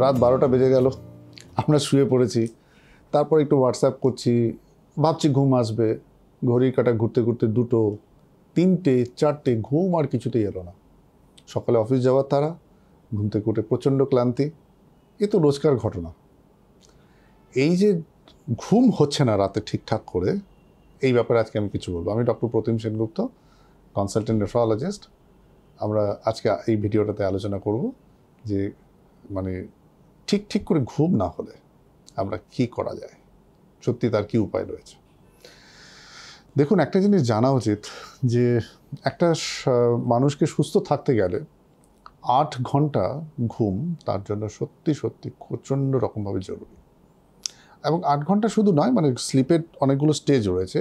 রাত 12টা বেজে গেল, আমরা শুয়ে পড়েছি, তারপর একটু হোয়াটসঅ্যাপ করছি, ভাবছি ঘুম আসবে, ঘড়ির কাঁটা ঘুরতে ঘুরতে 2টো, 3টে, 4টে, ঘুম আর কিছুতেই এলো না। সকালে অফিস যাওয়ার তারা, ঘুম থেকে উঠে প্রচণ্ড ক্লান্তি, এ তো রোজকার ঘটনা। এই যে ঘুম হচ্ছে না রাতে ঠিকঠাক করে, এই ব্যাপারে আজকে আমি কিছু বলবো। আমি ডক্টর প্রতিম সেনগুপ্ত, কনসালটেন্ট নেফ্রোলজিস্ট। আমরা আজকে এই ভিডিওটাতে আলোচনা করব যে মানে ঠিক করে ঘুম না হলে আমরা কি করা যায়, সত্যি তার কি উপায় রয়েছে। দেখুন, একটা জিনিস জানা উচিত যে একটা মানুষকে সুস্থ থাকতে গেলে 8 ঘন্টা ঘুম তার জন্য সত্যি প্রচণ্ড রকমভাবে জরুরি। এবং 8 ঘন্টা শুধু নয়, মানে স্লিপের অনেকগুলো স্টেজ রয়েছে।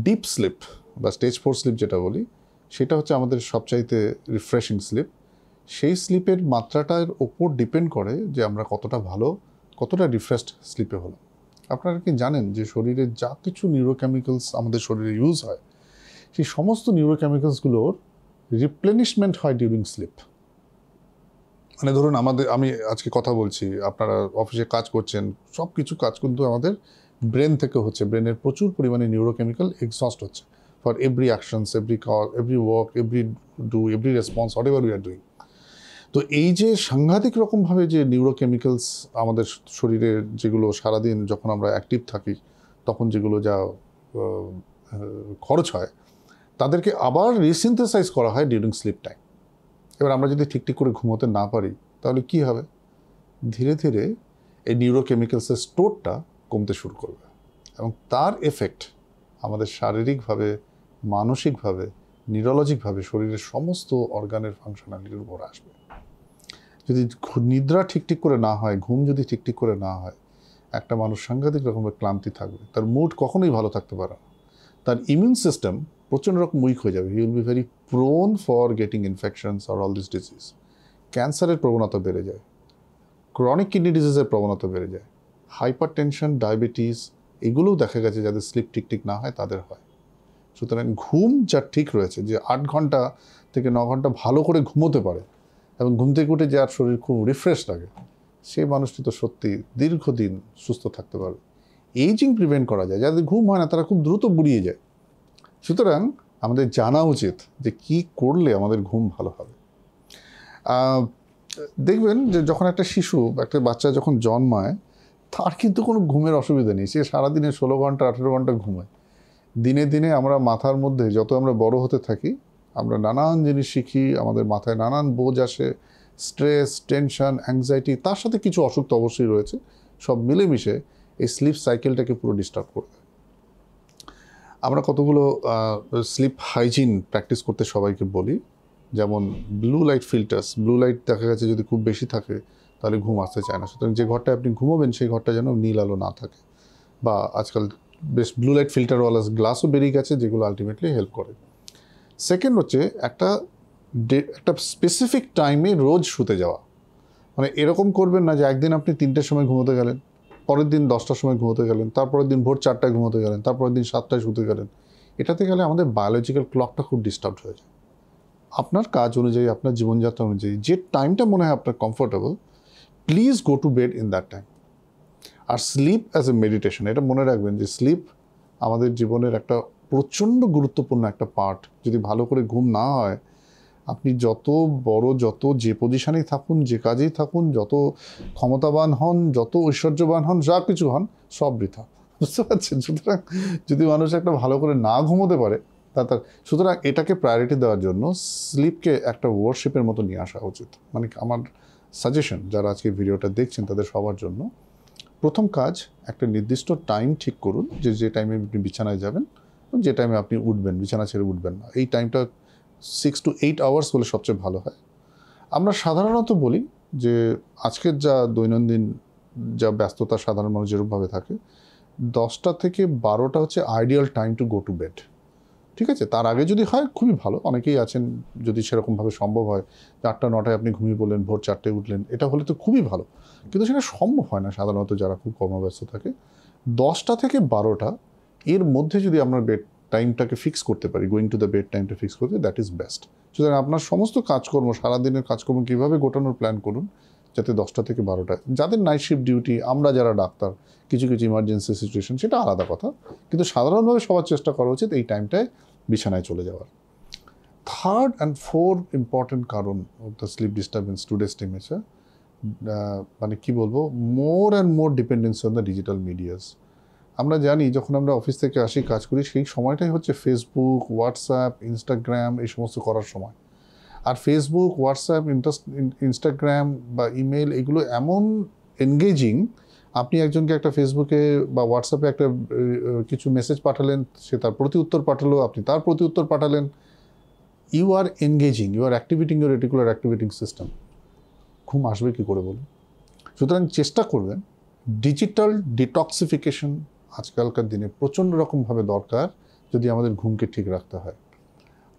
ডিপ স্লিপ বা স্টেজ 4 স্লিপ যেটা বলি, সেটা হচ্ছে আমাদের সবচাইতে রিফ্রেশিং স্লিপ। সেই স্লিপের মাত্রাটার ওপর ডিপেন্ড করে যে আমরা কতটা রিফ্রেশড স্লিপে হলাম। আপনারা কি জানেন যে শরীরে যা কিছু নিউরোকেমিক্যালস আমাদের শরীরে ইউজ হয়, সেই সমস্ত নিউরোকেমিক্যালসগুলোর রিপ্লেনিশমেন্ট হয় ডিউরিং স্লিপ। মানে ধরুন আমি আজকে কথা বলছি, আপনারা অফিসে কাজ করছেন, সব কিছু কাজ কিন্তু আমাদের ব্রেন থেকে হচ্ছে। ব্রেনের প্রচুর পরিমাণে নিউরোকেমিক্যাল এক্সস্ট হচ্ছে for every actions, every work, every response, what ever we are doing. তো এই যে সাংঘাতিক রকমভাবে যে নিউরোকেমিক্যালস আমাদের শরীরে, যেগুলো সারাদিন যখন আমরা অ্যাক্টিভ থাকি তখন যেগুলো যা খরচ হয়, তাদেরকে আবার রিসিনথেসাইজ করা হয় ডিউরিং স্লিপ টাইম। এবার আমরা যদি ঠিক করে ঘুমোতে না পারি তাহলে কি হবে? ধীরে ধীরে এই নিউরোকেমিক্যালসের স্টোরটা কমতে শুরু করবে এবং তার এফেক্ট আমাদের শারীরিকভাবে, মানসিকভাবে, নিউরোলজিকভাবে শরীরের সমস্ত অর্গানের ফাংশনালিটির উপর আসবে। যদি নিদ্রা ঠিক করে না হয়, ঘুম যদি ঠিক করে না হয়, একটা মানুষ সাংঘাতিক রকমের ক্লান্তি থাকবে, তার মুড কখনোই ভালো থাকতে পারে না, তার ইমিউন সিস্টেম প্রচণ্ড রকম উইক হয়ে যাবে। He will be very prone for getting infections or all this disease. ক্যান্সারের প্রবণতা বেড়ে যায়, ক্রনিক কিডনি ডিজিজের প্রবণতা বেড়ে যায়, হাইপার টেনশন, ডায়াবেটিস, এগুলোও দেখা গেছে যাদের স্লিপ ঠিক না হয় তাদের হয়। সুতরাং ঘুম যা ঠিক রয়েছে, যে 8 ঘন্টা থেকে 9 ঘন্টা ভালো করে ঘুমোতে পারে এবং ঘুম থেকে উঠে যার শরীর খুব রিফ্রেশ লাগে, সেই মানুষটি তো সত্যি দীর্ঘদিন সুস্থ থাকতে পারবে। এইজিং প্রিভেন্ট করা যায়। যাদের ঘুম হয় না তারা খুব দ্রুত বুড়িয়ে যায়। সুতরাং আমাদের জানা উচিত যে কি করলে আমাদের ঘুম ভালো হবে। দেখবেন যে যখন একটা বাচ্চা যখন জন্মায়, তার কিন্তু কোনো ঘুমের অসুবিধা নেই। সে সারাদিনে 16 ঘন্টা 18 ঘন্টা ঘুমায়। দিনে দিনে আমরা মাথার মধ্যে যত আমরা বড় হতে থাকি, আমরা নানান জিনিস শিখি, আমাদের মাথায় নানান বোঝ আসে, স্ট্রেস, টেনশন, অ্যাংজাইটি, তার সাথে কিছু অসুখ তো অবশ্যই রয়েছে। সব মিলেমিশে এই স্লিপ সাইকেলটাকে পুরো ডিস্টার্ব করবে। আমরা কতগুলো স্লিপ হাইজিন প্র্যাকটিস করতে সবাইকে বলি, যেমন blue light filters. Blue light দেখা গেছে যদি খুব বেশি থাকে তাহলে ঘুম আসতে চায় না। সুতরাং যে ঘরটায় আপনি ঘুমোবেন সেই ঘরটা যেন নীল আলো না থাকে, বা আজকাল বেশ ব্লু লাইট ফিল্টারওয়ালা গ্লাসও বেরিয়ে গেছে যেগুলো আলটিমেটলি হেল্প করে। সেকেন্ড হচ্ছে একটা স্পেসিফিক টাইমে রোজ শুতে যাওয়া। মানে এরকম করবেন না যে একদিন আপনি 3টের সময় ঘুমোতে গেলেন, পরের দিন 10টার সময় ঘুমোতে গেলেন, তারপরের দিন ভোর 4টায় ঘুমোতে গেলেন, তারপরের দিন 7টায় শুতে গেলেন। এটাতে গেলে আমাদের বায়োলজিক্যাল ক্লকটা খুব ডিস্টার্ব হয়ে যায়। আপনার কাজ অনুযায়ী, আপনার জীবনযাত্রা অনুযায়ী যে টাইমটা মনে হয় আপনার comfortable, please go to bed in that time. আর স্লিপ অ্যাজ এ মেডিটেশন, এটা মনে রাখবেন যে স্লিপ আমাদের জীবনের একটা প্রচণ্ড গুরুত্বপূর্ণ একটা পার্ট। যদি ভালো করে ঘুম না হয়, আপনি যত যে পজিশনেই থাকুন, যে কাজেই থাকুন, যত ক্ষমতাবান হন, যত ঐশ্বর্যবান হন, যা কিছু হন, সব বৃথা। বুঝতে পারছেন? সুতরাং যদি মানুষ একটা ভালো করে না ঘুমোতে পারে, সুতরাং এটাকে প্রায়োরিটি দেওয়ার জন্য স্লিপকে একটা ওয়ারশিপের মতো নিয়ে আসা উচিত। মানে আমার সাজেশন, যারা আজকে ভিডিওটা দেখছেন তাদের সবার জন্য, প্রথম কাজ, একটা নির্দিষ্ট টাইম ঠিক করুন যে টাইমে আপনি বিছানায় যাবেন, যে টাইমে আপনি উঠবেন, বিছানা ছেড়ে উঠবেন না। এই টাইমটা 6 to 8 আওয়ার্স হলে সবচেয়ে ভালো হয়। আমরা সাধারণত বলি যে আজকের যা দৈনন্দিন যা ব্যস্ততা সাধারণ মানুষ যেরকমভাবে থাকে, 10টা থেকে 12টা হচ্ছে ideal time to go to bed. ঠিক আছে? তার আগে যদি হয় খুবই ভালো। অনেকেই আছেন যদি সেরকমভাবে সম্ভব হয়, 8টা 9টায় আপনি ঘুমিয়ে পড়লেন, ভোর 4টায় উঠলেন, এটা হলে তো খুবই ভালো। কিন্তু সেটা সম্ভব হয় না সাধারণত যারা খুব কর্মব্যস্ত থাকে। 10টা থেকে 12টা এর মধ্যে যদি আমরা বেড টাইমটাকে ফিক্স করতে পারি, গোয়িং টু দ্য বেড টাইমটা ফিক্স করতে, দ্যাট ইজ বেস্ট। সুতরাং আপনার সমস্ত কাজকর্ম, সারাদিনের কাজকর্ম কীভাবে গোটানোর প্ল্যান করুন, যাতে 10টা থেকে 12টা, যাদের নাইট শিফট ডিউটি, আমরা যারা ডাক্তার, কিছু কিছু ইমার্জেন্সি সিচুয়েশন সেটা আলাদা কথা, কিন্তু সাধারণভাবে সবার চেষ্টা করা উচিত এই টাইমটায় বিছানায় চলে যাওয়ার। থার্ড অ্যান্ড ফোর্থ ইম্পর্টেন্ট কারণ of the sleep disturbance today's team এসে মানে কি বলবো, more and more dependency on the digital medias. আমরা জানি যখন আমরা অফিস থেকে আসি, কাজ করি, সেই সময়টাই হচ্ছে ফেসবুক, হোয়াটসঅ্যাপ, ইনস্টাগ্রাম এই সমস্ত করার সময়। আর ফেসবুক, হোয়াটসঅ্যাপ, ইনস্টাগ্রাম বা ইমেল এগুলো এমন এনগেজিং, আপনি একজনকে একটা ফেসবুকে বা হোয়াটসঅ্যাপে একটা কিছু মেসেজ পাঠালেন, সে তার প্রতি উত্তর পাঠালো, আপনি তার প্রতি উত্তর পাঠালেন, you are engaging, you are activating your reticular activating system. ঘুম আসবে কী করে বলুন? সুতরাং চেষ্টা করবেন, ডিজিটাল ডিটক্সিফিকেশন আজকালকার দিনে প্রচণ্ড রকমভাবে দরকার যদি আমাদের ঘুমকে ঠিক রাখতে হয়।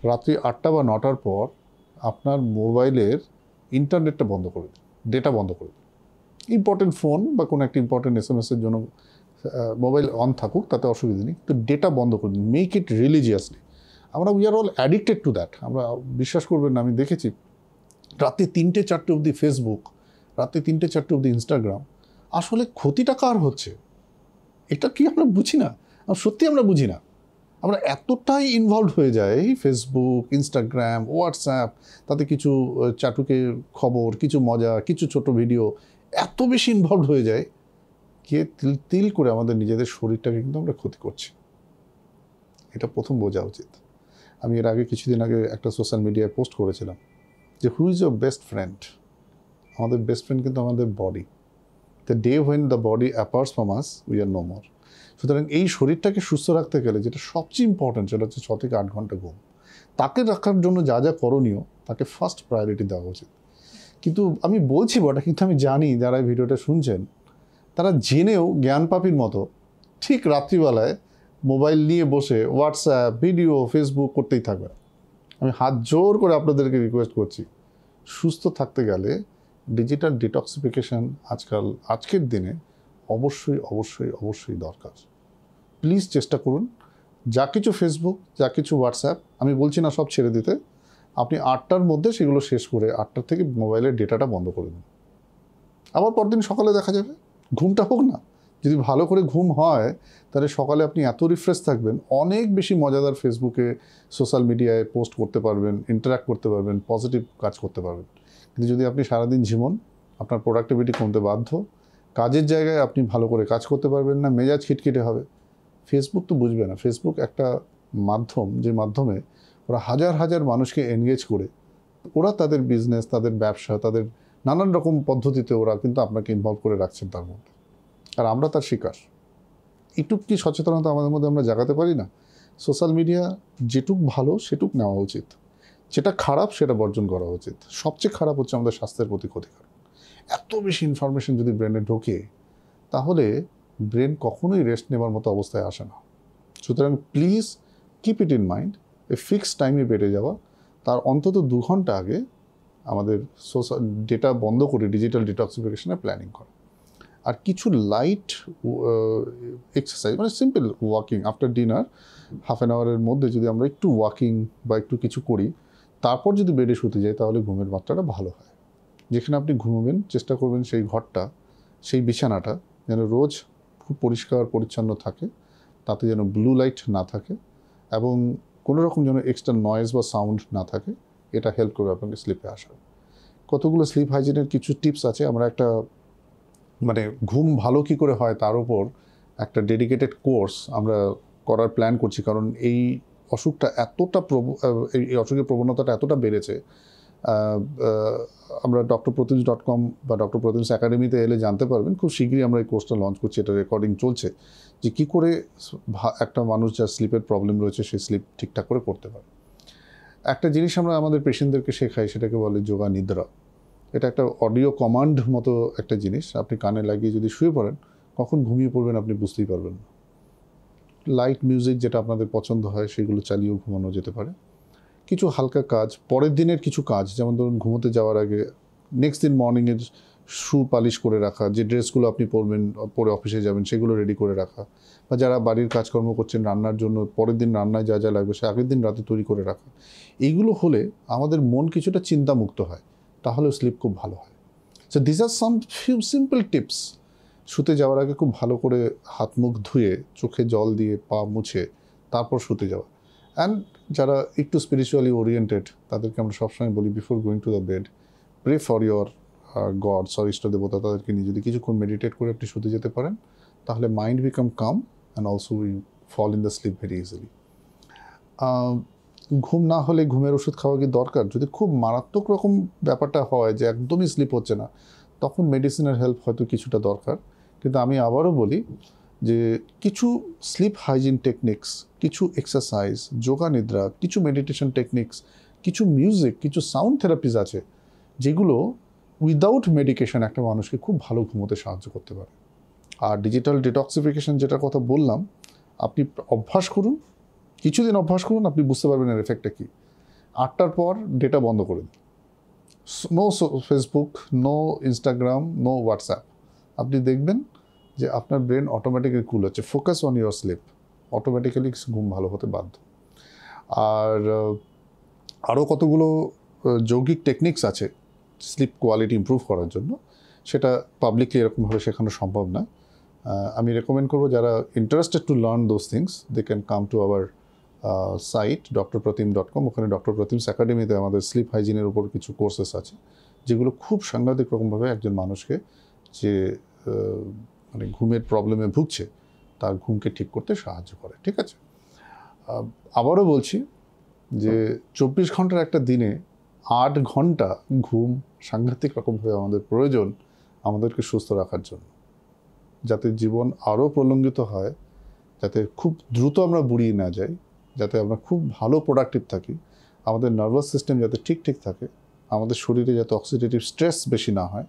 রাত্রি 8টা বা 9টার পর আপনার মোবাইলের ইন্টারনেটটা বন্ধ করে দিন, ডেটা বন্ধ করে দিন। ইম্পর্টেন্ট ফোন বা কোনো একটা ইম্পর্টেন্ট SMS-এর জন্য মোবাইল অন থাকুক, তাতে অসুবিধা নেই, কিন্তু ডেটা বন্ধ করে দিন। Make it religiously. আমরা we are all addicted to that. আমরা বিশ্বাস করবেন না, আমি দেখেছি রাত্রি 3টে-4টে অবধি ফেসবুক, রাত্রি 3টে-4টে অবধি ইনস্টাগ্রাম। আসলে ক্ষতিটা কার হচ্ছে এটা কি আমরা বুঝি না? সত্যি আমরা বুঝি না। আমরা এতটাই ইনভলভ হয়ে যাই ফেসবুক, ইনস্টাগ্রাম, হোয়াটসঅ্যাপ, তাতে কিছু চাটুকে খবর, কিছু মজা, কিছু ছোট ভিডিও, এত বেশি ইনভলভ হয়ে যায় গিয়ে তিল তিল করে আমাদের নিজেদের শরীরটাকে কিন্তু আমরা ক্ষতি করছি। এটা প্রথম বোঝা উচিত। আমি এর আগে কিছুদিন আগে একটা সোশ্যাল মিডিয়ায় পোস্ট করেছিলাম যে who is your best friend. আমাদের বেস্ট ফ্রেন্ড কিন্তু আমাদের body. The day when the body departs from us we are no more. সুতরাং এই শরীরটাকে সুস্থ রাখতে গেলে যেটা সবচেয়ে ইম্পর্টেন্ট সেটা হচ্ছে 6 থেকে 8 ঘন্টা ঘুম। তাকে রাখার জন্য যা যা করণীয় তাকে ফার্স্ট প্রায়োরিটি দেওয়া উচিত। কিন্তু আমি বলছি বটা, কিন্তু আমি জানি যারা এই ভিডিওটা শুনছেন তারা জেনেও জ্ঞানপাপীর মতো ঠিক রাত্রিবেলায় মোবাইল নিয়ে বসে হোয়াটসঅ্যাপ, ভিডিও, ফেসবুক করতেই থাকবে। আমি হাত জোর করে আপনাদেরকে রিকোয়েস্ট করছি, সুস্থ থাকতে গেলে ডিজিটাল ডিটক্সিফিকেশন আজকের দিনে অবশ্যই অবশ্যই অবশ্যই দরকার। প্লিজ চেষ্টা করুন, যা কিছু ফেসবুক, যা কিছু হোয়াটসঅ্যাপ, আমি বলছি না সব ছেড়ে দিতে, আপনি 8টার মধ্যে সেগুলো শেষ করে 8টার থেকে মোবাইলের ডেটাটা বন্ধ করে দিন। আবার পরদিন সকালে দেখা যাবে, ঘুমটা হোক না। যদি ভালো করে ঘুম হয় তাহলে সকালে আপনি এত রিফ্রেশ থাকবেন, অনেক বেশি মজাদার ফেসবুকে, সোশ্যাল মিডিয়ায় পোস্ট করতে পারবেন, ইন্টারাক্ট করতে পারবেন, পজিটিভ কাজ করতে পারবেন। কিন্তু যদি আপনি সারাদিন ঝিমন, আপনার প্রোডাক্টিভিটি কমতে বাধ্য, কাজের জায়গায় আপনি ভালো করে কাজ করতে পারবেন না, মেজাজ খিটখিটে হবে। ফেসবুক তো বুঝবে না। ফেসবুক একটা মাধ্যম, যে মাধ্যমে ওরা হাজার হাজার মানুষকে এনগেজ করে ওরা তাদের বিজনেস, তাদের ব্যবসা, তাদের নানান রকম পদ্ধতিতে ওরা কিন্তু আপনাকে ইনভলভ করে রাখছেন তার মধ্যে, আর আমরা তার শিকার। এটুক কি সচেতনতা আমাদের মধ্যে আমরা জাগাতে পারি না? সোশ্যাল মিডিয়া যেটুক ভালো সেটুক নেওয়া উচিত, যেটা খারাপ সেটা বর্জন করা উচিত। সবচেয়ে খারাপ হচ্ছে আমাদের স্বাস্থ্যের প্রতি ক্ষতিকারক। এত বেশি ইনফরমেশন যদি ব্রেনে ঢোকে তাহলে ব্রেন কখনোই রেস্ট নেওয়ার মতো অবস্থায় আসে না। সুতরাং please keep it in mind, এই ফিক্সড টাইমে বেড়ে যাওয়া, তার অন্তত 2 ঘন্টা আগে আমাদের সোশ্যাল ডেটা বন্ধ করে ডিজিটাল ডিটক্সিফিকেশনের প্ল্যানিং করা। আর কিছু লাইট এক্সারসাইজ, মানে simple walking after dinner, half an আওয়ারের মধ্যে যদি আমরা একটু ওয়াকিং বা একটু কিছু করি, তারপর যদি বেডে শুতে যাই তাহলে ঘুমের মাত্রাটা ভালো হয়। যেখানে আপনি ঘুমাবেন চেষ্টা করবেন সেই ঘরটা, সেই বিছানাটা যেন রোজ খুব পরিষ্কার পরিচ্ছন্ন থাকে, তাতে যেন ব্লু লাইট না থাকে এবং কোনো রকম যেন এক্সট্রা নয়েজ বা সাউন্ড না থাকে। এটা হেল্প করবে আপনাকে স্লিপে আসার। কতগুলো স্লিপ হাইজিনের কিছু টিপস আছে। আমরা একটা মানে ঘুম ভালো কী করে হয় তার উপর একটা ডেডিকেটেড কোর্স আমরা করার প্ল্যান করছি, কারণ এই অসুখটা এতটা এই অসুখের প্রবণতাটা এতটা বেড়েছে। আমরা drprotims.com বা ডক্টর প্রতিমস একাডেমিতে এলে জানতে পারবেন। খুব শীঘ্রই আমরা এই কোর্সটা লঞ্চ করছি, এটা রেকর্ডিং চলছে, যে কী করে একটা মানুষ যার স্লিপের প্রবলেম রয়েছে সেই স্লিপ ঠিকঠাক করে করতে পারে। একটা জিনিস আমরা আমাদের পেশেন্টদেরকে শেখাই, সেটাকে বলে যোগা নিদ্রা। এটা একটা অডিও কমান্ড মতো একটা জিনিস, আপনি কানে লাগিয়ে যদি শুয়ে পড়েন, কখন ঘুমিয়ে পড়বেন আপনি বুঝতেই পারবেন না। লাইট মিউজিক যেটা আপনাদের পছন্দ হয় সেগুলো চালিয়েও ঘুমানো যেতে পারে। কিছু হালকা কাজ, পরের দিনের কিছু কাজ, যেমন ধরুন ঘুমোতে যাওয়ার আগে নেক্সট দিন মর্নিংয়ের শু পালিশ করে রাখা, যে ড্রেসগুলো আপনি পরে অফিসে যাবেন সেগুলো রেডি করে রাখা, বা যারা বাড়ির কাজকর্ম করছেন রান্নার জন্য পরের দিন রান্নায় যা যা লাগবে সে আগের দিন রাতে তৈরি করে রাখা। এইগুলো হলে আমাদের মন কিছুটা চিন্তামুক্ত হয়, তাহলেও স্লিপ খুব ভালো হয়। So this are some few simple tips. শুতে যাওয়ার আগে খুব ভালো করে হাত মুখ ধুয়ে, চোখে জল দিয়ে পা মুছে তারপর শুতে যাওয়া। অ্যান্ড যারা একটু স্পিরিচুয়ালি ওরিয়েন্টেড তাদেরকে আমরা সবসময় বলি, before going to the bed pray for your gods or ইষ্ট দেবতা, তাদেরকে নিয়ে যদি কিছুক্ষণ মেডিটেট করে আপনি শুতে যেতে পারেন, তাহলে mind become calm and also we fall in the sleep very easily. ঘুম না হলে ঘুমের ওষুধ খাওয়া কি দরকার? যদি খুব মারাত্মক রকম ব্যাপারটা হয় যে একদমই স্লিপ হচ্ছে না, তখন মেডিসিনের হেল্প হয়তো কিছুটা দরকার। কিন্তু আমি আবারও বলি যে কিছু স্লিপ হাইজিন টেকনিক্স, কিছু এক্সারসাইজ, যোগা নিদ্রা, কিছু মেডিটেশন টেকনিক্স, কিছু মিউজিক, কিছু সাউন্ড থেরাপিজ আছে যেগুলো উইদাউট মেডিকেশন একটা মানুষকে খুব ভালো ঘুমোতে সাহায্য করতে পারে। আর ডিজিটাল ডিটক্সিফিকেশন যেটার কথা বললাম, আপনি অভ্যাস করুন, কিছুদিন অভ্যাস করুন, আপনি বুঝতে পারবেন এর এফেক্টটা কী। 8টার পর ডেটা বন্ধ করে দিন। No Facebook, no Instagram, no WhatsApp. আপনি দেখবেন যে আপনার ব্রেন অটোমেটিক্যালি কুল হচ্ছে। Focus on your sleep, automatically ঘুম ভালো হতে বাধ্য। আর আরও কতগুলো যৌগিক টেকনিক্স আছে স্লিপ কোয়ালিটি ইমপ্রুভ করার জন্য, সেটা পাবলিকলি এরকমভাবে শেখানো সম্ভব না। আমি রেকমেন্ড করবো যারা interested to learn those things, they can come to our site drpratim.com। ওখানে ডক্টর প্রতিমস একাডেমিতে আমাদের স্লিপ হাইজিনের উপর কিছু কোর্সেস আছে যেগুলো খুব সাংঘাতিক রকমভাবে একজন মানুষকে যে মানে ঘুমের প্রবলেমে ভুগছে তার ঘুমকে ঠিক করতে সাহায্য করে। ঠিক আছে, আবারও বলছি যে 24 ঘন্টার একটা দিনে 8 ঘন্টা ঘুম সাংঘাতিক রকমভাবে আমাদের প্রয়োজন আমাদেরকে সুস্থ রাখার জন্য, যাতে জীবন আরও প্রলম্বিত হয়, যাতে খুব দ্রুত আমরা বুড়িয়ে না যাই, যাতে আমরা খুব ভালো প্রোডাক্টিভ থাকি, আমাদের নার্ভাস সিস্টেম যাতে ঠিক থাকে, আমাদের শরীরে যাতে অক্সিডেটিভ স্ট্রেস বেশি না হয়,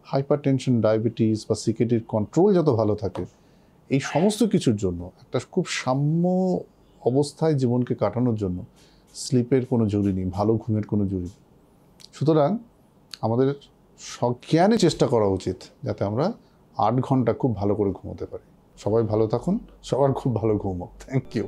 হাইপার টেনশন, ডায়াবেটিস বা সিকিউরিটির কন্ট্রোল যত ভালো থাকে, এই সমস্ত কিছুর জন্য একটা খুব সাম্য অবস্থায় জীবনকে কাটানোর জন্য স্লিপের কোনো জরুরি নেই, ভালো ঘুমের কোনো জরুরি নেই। সুতরাং আমাদের সজ্ঞানে চেষ্টা করা উচিত যাতে আমরা 8 ঘন্টা খুব ভালো করে ঘুমোতে পারি। সবাই ভালো থাকুন, সবার খুব ভালো ঘুম হোক। Thank you.